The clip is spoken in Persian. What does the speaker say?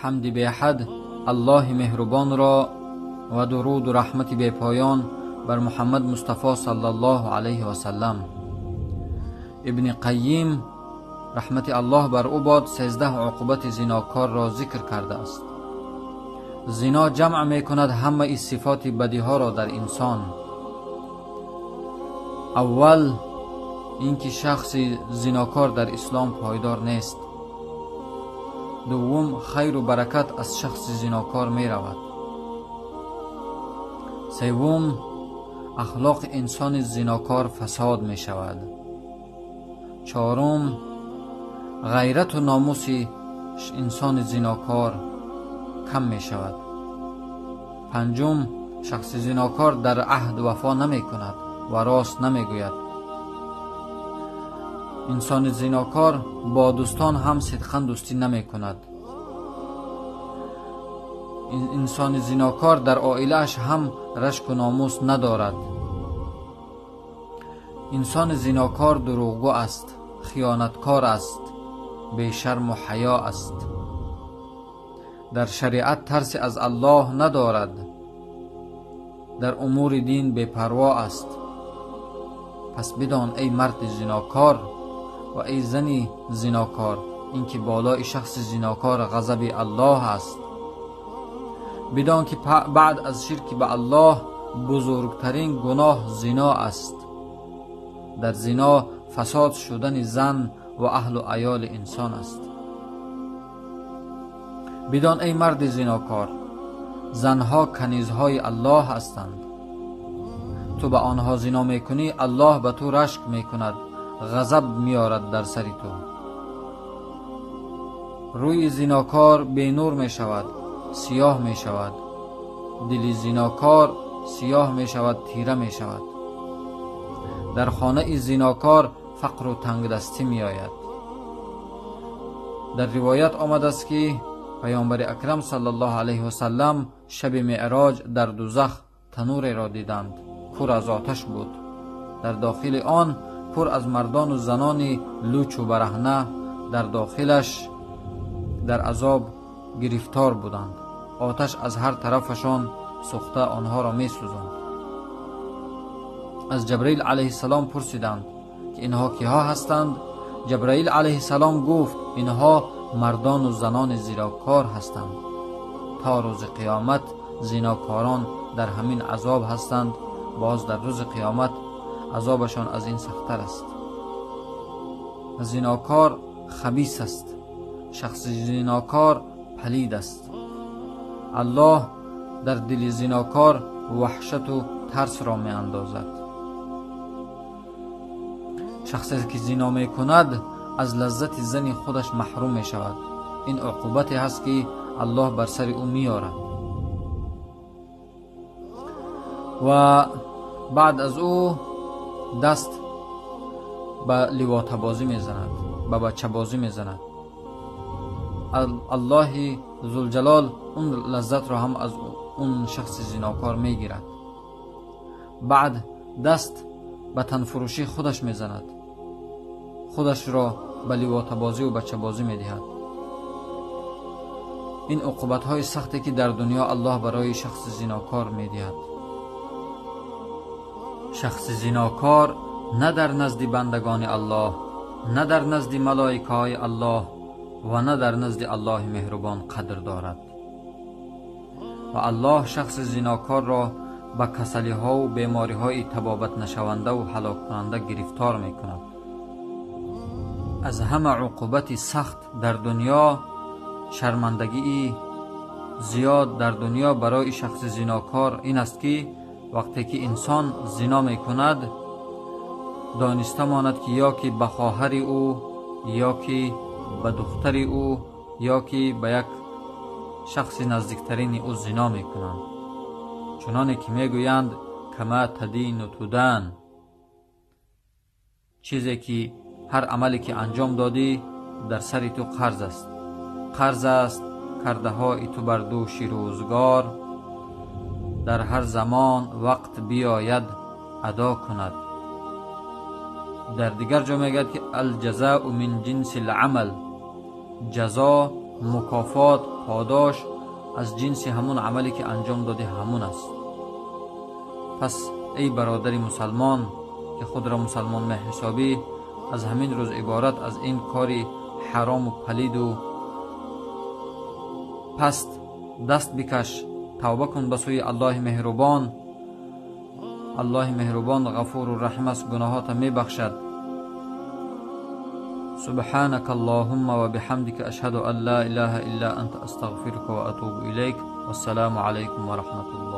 حمد به حد الله مهربان را و درود و رحمت به پایان بر محمد مصطفی صلی الله علیه و سلم. ابن قیم رحمت الله بر او باد 13 عقوبت زناکار را ذکر کرده است. زنا جمع می کند همه ای صفات بدی ها را در انسان. اول اینکه شخص زناکار در اسلام پایدار نیست. دوم خیر و برکت از شخص زناکار می رود. سوم اخلاق انسان زناکار فساد می شود. چهارم غیرت و ناموس انسان زناکار کم می شود. پنجم شخص زناکار در عهد وفا نمی کند و راست نمی گوید. انسان زناکار با دوستان هم صدقاً دوستی نمی کند. انسان زناکار در عائله‌اش هم رشک و ناموس ندارد. انسان زناکار دروغگو است، خیانتکار است، بی شرم و حیا است. در شریعت ترس از الله ندارد. در امور دین بی پروا است. پس بدان ای مرد زناکار و ای زنی زناکار، اینکه بالای شخص زناکار غضب الله است. بدان که بعد از شرک به الله بزرگترین گناه زنا است. در زنا فساد شدن زن و اهل و عیال انسان است. بدان ای مرد زناکار، زنها کنیزهای الله هستند. تو به آنها زنا میکنی، الله به تو رشک میکند، غضب میارد در سر تو. روی زناکار بی نور می شود، سیاه می شود. دل زناکار سیاه می شود، تیره می شود. در خانه زناکار فقر و تنگ دستی می آید. در روایت آمده است که پیامبر اکرم صلی الله علیه و سلم شب معراج در دوزخ تنوری را دیدند، پر از آتش بود. در داخل آن پر از مردان و زنان لوچ و برهنه در داخلش در عذاب گرفتار بودند. آتش از هر طرفشان سوخته آنها را می سوزاند. از جبرئیل علیه السلام پرسیدند که اینها کیها هستند؟ جبرئیل علیه السلام گفت اینها مردان و زنان زناکار هستند. تا روز قیامت زناکاران در همین عذاب هستند. باز در روز قیامت عذابشان از این سخت‌تر است. زناکار خبیث است. شخص زناکار پلید است. الله در دل زناکار وحشت و ترس را می اندازد. شخصی که زنا می کند از لذت زن خودش محروم می شود. این عقوبتی هست که الله بر سر او می آورد. و بعد از او دست به لواطه بازی می زند، به بچه بازی می زند. الله ذوالجلال اون لذت را هم از اون شخص زناکار می گیرد. بعد دست به تنفروشی خودش می زند. خودش را به لواطه بازی و بچه بازی می دهد. این عقوبت های سختی که در دنیا الله برای شخص زناکار می دهد. شخص زناکار نه در نزد بندگان الله، نه در نزد ملائکه های الله و نه در نزد الله مهربان قدر دارد. و الله شخص زناکار را به کسلی ها و بیماری های تبابت نشونده و هلاک کننده گرفتار می کند. از همه عقوبت سخت در دنیا شرمندگی زیاد در دنیا برای شخص زناکار این است که وقتی که انسان زنا می کند دانسته ماند که یا که به خواهر او، یا که به دختر او، یا که به یک شخص نزدیکترین او زنا می کنند. چنانه که می گویند کما تدین و تودن، چیزی که هر عملی که انجام دادی در سر تو قرض است. قرض است کرده های تو بر دوش روزگار، در هر زمان وقت بیاید ادا کند. در دیگر جا میگه که الجزاء من جنس العمل، جزا مکافات، پاداش از جنس همون عملی که انجام داده همون است. پس ای برادری مسلمان که خود را مسلمان محسابی، از همین روز عبارت از این کاری حرام و پلید و پست دست بکش، توبه کن به سوی الله مهربان. الله مهربان غفور و رحیم است، گناهات می بخشد. سبحانك اللهم وبحمدك أشهد أن لا إله إلا أنت أستغفرك وأتوب إليك. والسلام عليكم ورحمة الله.